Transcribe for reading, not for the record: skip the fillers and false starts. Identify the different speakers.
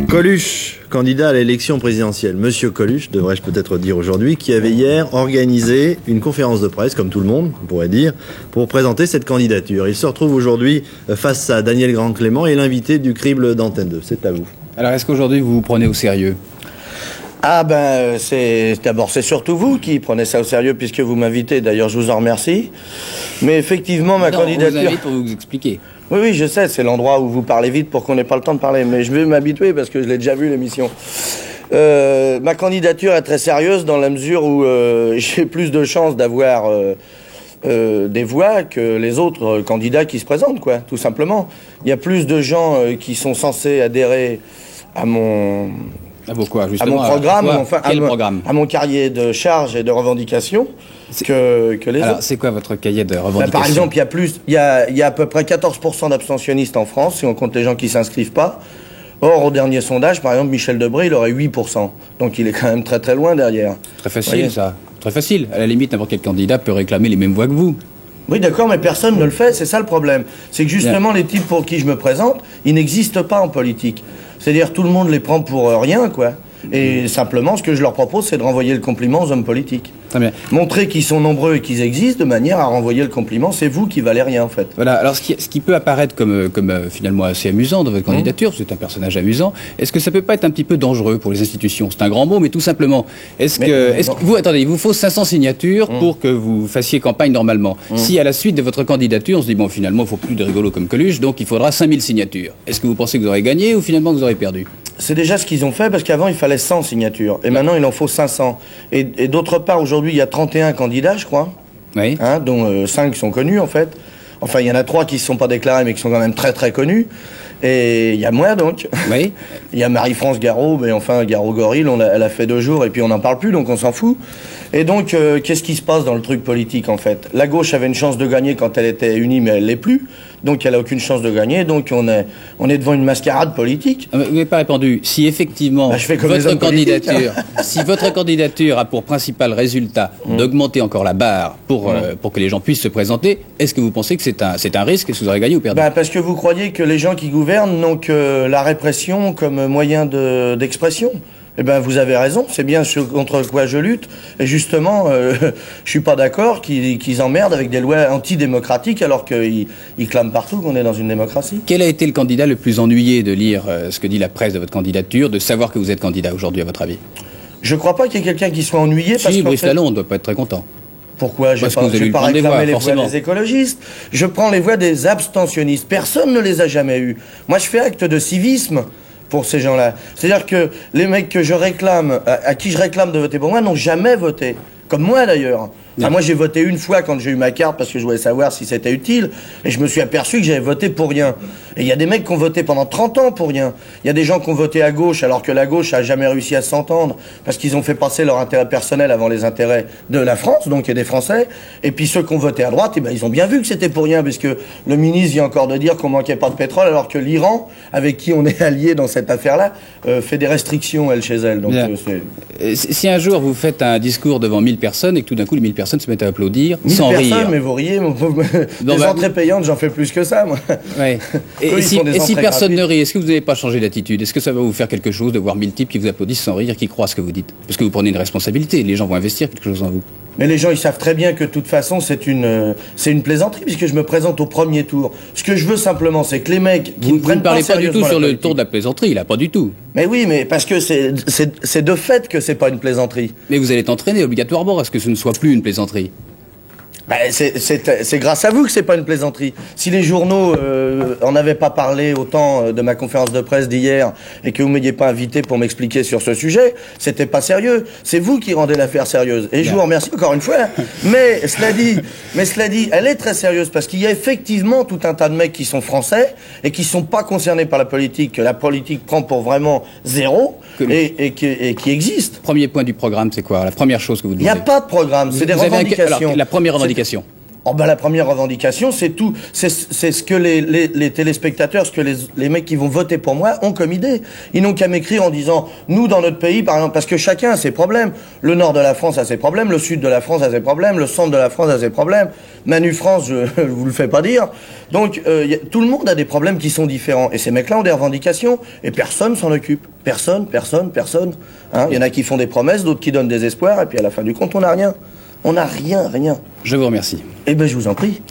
Speaker 1: Coluche, candidat à l'élection présidentielle. Monsieur Coluche, devrais-je peut-être dire aujourd'hui, qui avait hier organisé une conférence de presse, comme tout le monde, on pourrait dire, pour présenter cette candidature. Il se retrouve aujourd'hui face à Daniel Grand-Clément et l'invité du crible d'Antenne 2. C'est à vous.
Speaker 2: Alors, est-ce qu'aujourd'hui vous vous prenez au sérieux ?
Speaker 3: Ah ben, c'est surtout vous qui prenez ça au sérieux puisque vous m'invitez. D'ailleurs, je vous en remercie. Mais effectivement, ma candidature...
Speaker 2: On vous invite pour vous expliquer.
Speaker 3: Oui, je sais, c'est l'endroit où vous parlez vite pour qu'on n'ait pas le temps de parler. Mais je vais m'habituer parce que je l'ai déjà vu, l'émission. Ma candidature est très sérieuse dans la mesure où j'ai plus de chances d'avoir des voix que les autres candidats qui se présentent, quoi, tout simplement. Il y a plus de gens qui sont censés adhérer à mon...
Speaker 2: À vos quoi, justement,
Speaker 3: à mon programme,
Speaker 2: programme
Speaker 3: à mon cahier de charges et de revendications que les
Speaker 2: Alors,
Speaker 3: autres.
Speaker 2: c'est quoi votre cahier de revendications ?
Speaker 3: Par exemple, il y a à peu près 14% d'abstentionnistes en France, si on compte les gens qui ne s'inscrivent pas. Or, au dernier sondage, par exemple, Michel Debré, il aurait 8%. Donc, il est quand même très très loin derrière.
Speaker 2: Très facile, ça. Très facile. À la limite, n'importe quel candidat peut réclamer les mêmes voix que vous.
Speaker 3: Oui, d'accord, mais personne ne le fait, c'est ça le problème. C'est que justement, les types pour qui je me présente, ils n'existent pas en politique. C'est-à-dire, tout le monde les prend pour rien, quoi. Et simplement, ce que je leur propose, c'est de renvoyer le compliment aux hommes politiques.
Speaker 2: Très bien.
Speaker 3: Montrer qu'ils sont nombreux et qu'ils existent de manière à renvoyer le compliment. C'est vous qui valez rien, en fait.
Speaker 2: Voilà. Alors, ce qui peut apparaître comme finalement assez amusant dans votre candidature, vous êtes un personnage amusant, est-ce que ça peut pas être un petit peu dangereux pour les institutions ? C'est un grand mot, mais tout simplement, attendez, il vous faut 500 signatures pour que vous fassiez campagne normalement. Si à la suite de votre candidature, on se dit, bon, finalement, il faut plus de rigolos comme Coluche, donc il faudra 5000 signatures. Est-ce que vous pensez que vous aurez gagné ou finalement que vous aurez perdu ?
Speaker 3: C'est déjà ce qu'ils ont fait, parce qu'avant, il fallait 100 signatures. Et maintenant, il en faut 500. Et d'autre part, aujourd'hui, il y a 31 candidats, je crois.
Speaker 2: Oui.
Speaker 3: Dont 5 sont connus, en fait. Enfin, il y en a 3 qui ne se sont pas déclarés, mais qui sont quand même très, très connus. Et il y a moi, donc.
Speaker 2: Oui.
Speaker 3: Il y a Marie-France Garot, mais enfin, Garot-Gorille, elle a fait 2 jours, et puis on n'en parle plus, donc on s'en fout. Et donc, qu'est-ce qui se passe dans le truc politique, en fait ? La gauche avait une chance de gagner quand elle était unie, mais elle l'est plus. Donc, elle a aucune chance de gagner. Donc, on est devant une mascarade politique.
Speaker 2: Vous n'avez pas répondu. Si effectivement, si votre candidature a pour principal résultat d'augmenter encore la barre pour que les gens puissent se présenter, est-ce que vous pensez que c'est un risque ? Est-ce que vous aurez gagné ou perdu ?
Speaker 3: Parce que vous croyez que les gens qui gouvernent n'ont que la répression comme moyen d'expression. Eh bien, vous avez raison, c'est bien ce contre quoi je lutte. Et justement, je suis pas d'accord qu'ils emmerdent avec des lois antidémocratiques alors qu'ils clament partout qu'on est dans une démocratie.
Speaker 2: Quel a été le candidat le plus ennuyé de lire ce que dit la presse de votre candidature, de savoir que vous êtes candidat aujourd'hui, à votre avis ?
Speaker 3: Je crois pas qu'il y ait quelqu'un qui soit ennuyé parce que...
Speaker 2: Brice Lalonde ne doit pas être très content.
Speaker 3: Pourquoi ? Je vais pas réclamer les voix des écologistes. Je prends les voix des abstentionnistes. Personne ne les a jamais eues. Moi, je fais acte de civisme pour ces gens-là. C'est-à-dire que les mecs que je réclame, à qui je réclame de voter pour moi, n'ont jamais voté. Comme moi, d'ailleurs. Enfin, moi, j'ai voté une fois quand j'ai eu ma carte parce que je voulais savoir si c'était utile. Et je me suis aperçu que j'avais voté pour rien. Et il y a des mecs qui ont voté pendant 30 ans pour rien. Il y a des gens qui ont voté à gauche alors que la gauche a jamais réussi à s'entendre parce qu'ils ont fait passer leur intérêt personnel avant les intérêts de la France, donc et des Français. Et puis ceux qui ont voté à droite, eh ben, ils ont bien vu que c'était pour rien parce que le ministre vient encore de dire qu'on manquait pas de pétrole alors que l'Iran, avec qui on est allié dans cette affaire-là, fait des restrictions, elle, chez elle. Donc,
Speaker 2: si un jour vous faites un discours devant 1000 personnes et que tout d'un coup les 1000 personnes se mettent à applaudir sans rire. 1000
Speaker 3: personnes, mais vous riez, des entrées payantes, j'en fais plus que ça, moi.
Speaker 2: Ouais. Et si personne ne rit, est-ce que vous n'avez pas changé d'attitude ? Est-ce que ça va vous faire quelque chose de voir 1000 types qui vous applaudissent sans rire, qui croient à ce que vous dites ? Parce que vous prenez une responsabilité, les gens vont investir quelque chose en vous.
Speaker 3: Mais les gens, ils savent très bien que de toute façon, c'est une plaisanterie, puisque je me présente au premier tour. Ce que je veux simplement, c'est que les mecs qui ne prennent pas sérieusement...
Speaker 2: Vous ne parlez pas du tout sur le tour de la plaisanterie, là, pas du tout.
Speaker 3: Mais oui, mais parce que c'est de fait que c'est pas une plaisanterie.
Speaker 2: Mais vous allez être entraîné obligatoirement à ce que ce ne soit plus une plaisanterie.
Speaker 3: C'est grâce à vous que c'est pas une plaisanterie. Si les journaux en avaient pas parlé autant de ma conférence de presse d'hier et que vous m'ayez pas invité pour m'expliquer sur ce sujet, c'était pas sérieux. C'est vous qui rendez l'affaire sérieuse. Et je vous remercie encore une fois. Mais cela dit, elle est très sérieuse parce qu'il y a effectivement tout un tas de mecs qui sont français et qui sont pas concernés par la politique, que la politique prend pour vraiment zéro et qui existent.
Speaker 2: Premier point du programme, c'est quoi ? La première chose que vous dites.
Speaker 3: Il n'y a pas de programme, c'est des revendications.
Speaker 2: Alors, la première revendication.
Speaker 3: Oh ben la première revendication, c'est tout, c'est ce que les téléspectateurs, ce que les mecs qui vont voter pour moi ont comme idée. Ils n'ont qu'à m'écrire en disant, nous dans notre pays, par exemple, parce que chacun a ses problèmes. Le nord de la France a ses problèmes, le sud de la France a ses problèmes, le centre de la France a ses problèmes. Manu France, je vous le fais pas dire. Donc tout le monde a des problèmes qui sont différents. Et ces mecs-là ont des revendications et personne s'en occupe. Personne. Hein, il y en a qui font des promesses, d'autres qui donnent des espoirs, et puis à la fin du compte, on n'a rien. On n'a rien.
Speaker 2: Je vous remercie.
Speaker 3: Eh ben, je vous en prie.